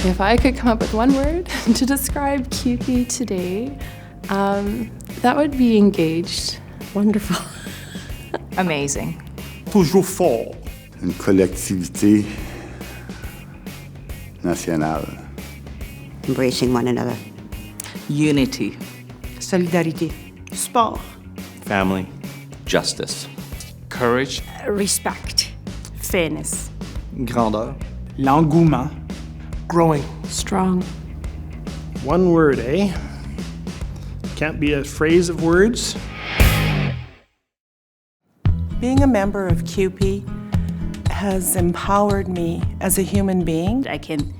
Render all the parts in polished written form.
If I could come up with one word to describe CUPE today, that would be engaged. Wonderful. Amazing. Toujours fort. Une collectivité nationale. Embracing one another. Unity. Solidarité. Sport. Family. Justice. Courage. Respect. Fairness. Grandeur. L'engouement. Growing. Strong. One word, eh? Can't be a phrase of words. Being a member of CUPE has empowered me as a human being. I can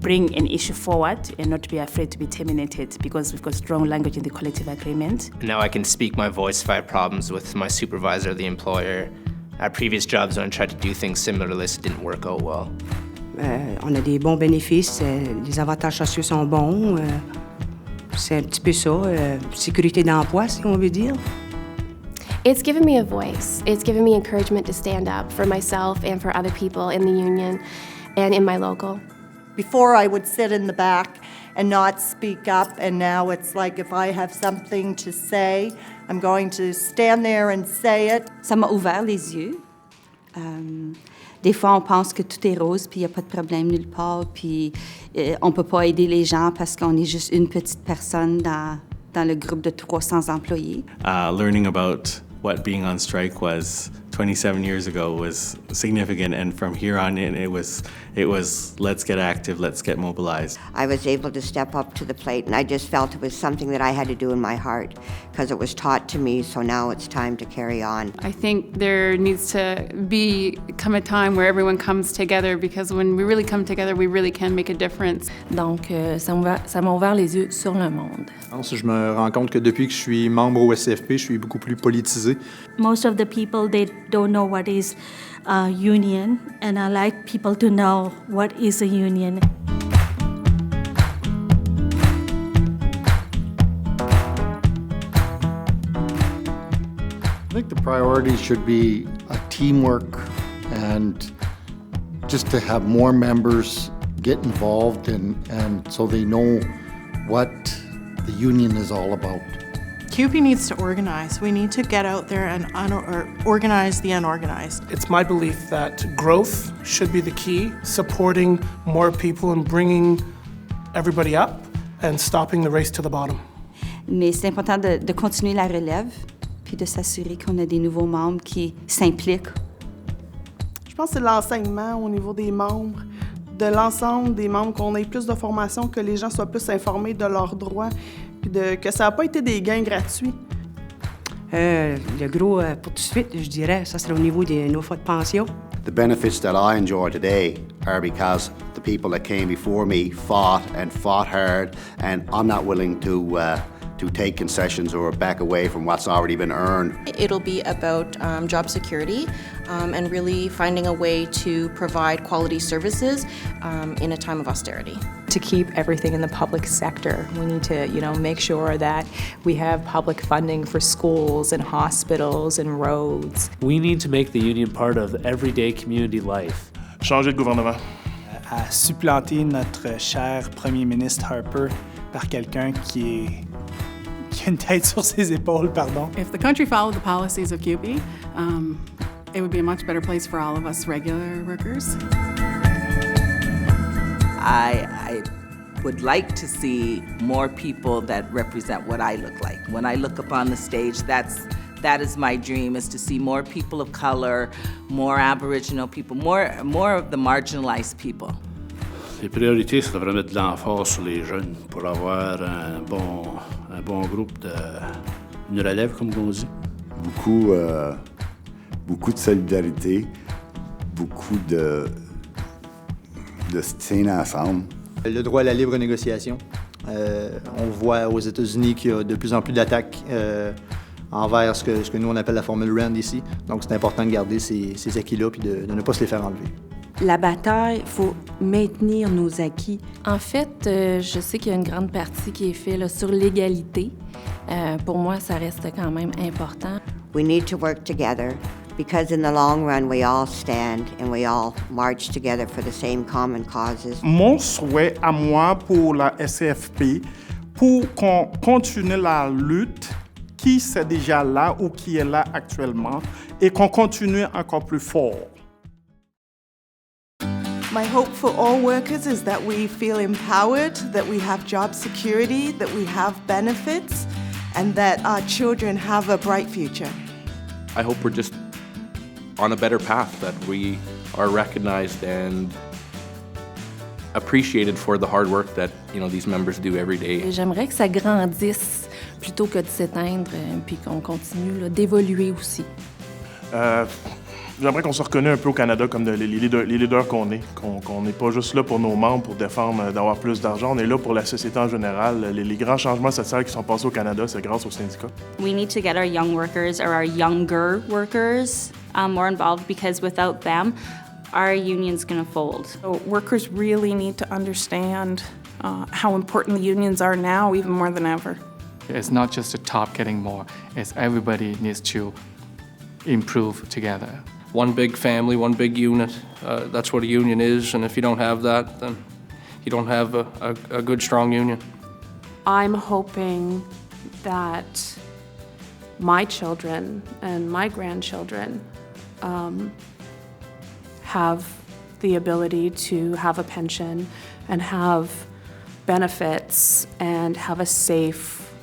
bring an issue forward and not be afraid to be terminated because we've got strong language in the collective agreement. Now I can speak my voice if I have problems with my supervisor or the employer. At previous jobs, when I tried to do things similar, this didn't work out well. On a des bons bénéfices, les avantages sociaux sont bons. C'est un petit peu ça, sécurité d'emploi, si on veut dire. It's given me a voice. It's given me encouragement to stand up for myself and for other people in the union and in my local. Before I would sit in the back and not speak up, and now it's like if I have something to say, I'm going to stand there and say it. Ça m'a ouvert les yeux. Des fois, on pense que tout est rose, puis il n'y a pas de problème nulle part, puis on ne peut pas aider les gens parce qu'on est juste une petite personne dans le groupe de 300 employés. Learning about what being on strike was 27 years ago was significant, and from here on in, it was let's get active, let's get mobilized. I was able to step up to the plate, and I just felt it was something that I had to do in my heart because it was taught to me, so now it's time to carry on. I think there needs to come a time where everyone comes together, because when we really come together, we really can make a difference. Donc, ça m'a ouvert les yeux sur le monde. Je me rends compte que depuis que je suis membre au SCFP, je suis beaucoup plus politisé. Most of the people, they don't know what is a union, and I like people to know what is a union. I think the priority should be a teamwork and just to have more members get involved and so they know what the union is all about. CUPE needs to organize. We need to get out there and organize the unorganized. It's my belief that growth should be the key, supporting more people and bringing everybody up and stopping the race to the bottom. Mais c'est important de continuer la relève, puis de s'assurer qu'on a des nouveaux membres qui s'impliquent. Je pense que c'est l'enseignement au niveau des membres, de l'ensemble des membres, qu'on ait plus de formation, que les gens soient plus informés de leurs droits, puis que ça n'a pas été des gains gratuits. Le gros, pour tout de suite, je dirais, ça serait au niveau de nos fonds de pension. The benefits that I enjoy today are because the people that came before me fought hard, and I'm not willing to take concessions or back away from what's already been earned. It'll be about job security and really finding a way to provide quality services in a time of austerity. To keep everything in the public sector, we need to, make sure that we have public funding for schools and hospitals and roads. We need to make the union part of everyday community life. Changer de gouvernement. À supplanter notre cher premier ministre Harper par quelqu'un qui a une tête sur ses épaules, pardon. If the country followed the policies of CUPE, it would be a much better place for all of us regular workers. I would like to see more people that represent what I look like. When I look up on the stage, that is my dream, is to see more people of color, more Aboriginal people, more of the marginalized people. Les priorités, c'est de vraiment mettre de l'emphase sur les jeunes pour avoir un bon groupe une relève, comme on dit. Beaucoup de solidarité, beaucoup de se tenir ensemble. Le droit à la libre négociation. On voit aux États-Unis qu'il y a de plus en plus d'attaques envers ce que nous on appelle la formule RAND ici. Donc c'est important de garder ces acquis-là et de ne pas se les faire enlever. La bataille, il faut maintenir nos acquis. En fait, je sais qu'il y a une grande partie qui est faite là, sur l'égalité. Pour moi, ça reste quand même important. We need to work together because in the long run, we all stand and we all march together for the same common causes. Mon souhait à moi pour la SCFP, pour qu'on continue la lutte qui c'est déjà là ou qui est là actuellement et qu'on continue encore plus fort. My hope for all workers is that we feel empowered, that we have job security, that we have benefits, and that our children have a bright future. I hope we're just on a better path, that we are recognized and appreciated for the hard work that these members do every day. J'aimerais que ça grandisse plutôt que de s'éteindre, puis qu'on continue d'évoluer aussi. J'aimerais qu'on se reconnaisse un peu au Canada comme les leaders qu'on est, qu'on n'est pas juste là pour nos membres, pour défendre, d'avoir plus d'argent, on est là pour la société en général. Les grands changements sociaux qui sont passés au Canada, c'est grâce aux syndicats. We need to get our young workers or our younger workers more involved, because without them, our union's going to fold. So workers really need to understand how important the unions are now, even more than ever. It's not just the top getting more, it's everybody needs to improve together. One big family, one big unit. That's what a union is, and if you don't have that, then you don't have a good, strong union. I'm hoping that my children and my grandchildren have the ability to have a pension and have benefits and have a safe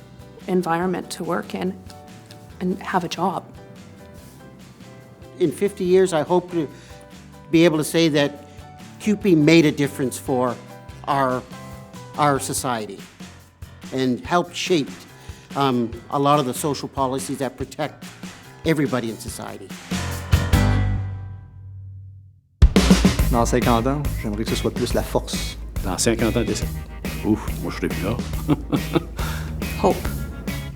environment to work in and have a job. In 50 years, I hope to be able to say that CUPE made a difference for our society and helped shape a lot of the social policies that protect everybody in society. Dans 50 ans, j'aimerais que ce soit plus la force. Dans 50 ans, décès. Ouf, moi je serais plus là. Hope.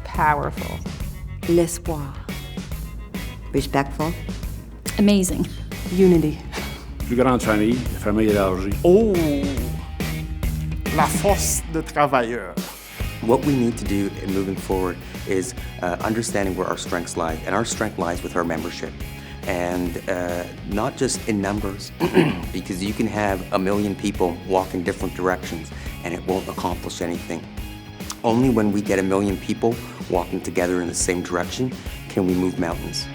Powerful. L'espoir. Respectful. Amazing. Unity. Plus grande famille, famille élargie. Oh! La force de travailleur. What we need to do in moving forward is understanding where our strengths lie, and our strength lies with our membership. And not just in numbers, because you can have 1 million people walk in different directions and it won't accomplish anything. Only when we get 1 million people walking together in the same direction can we move mountains.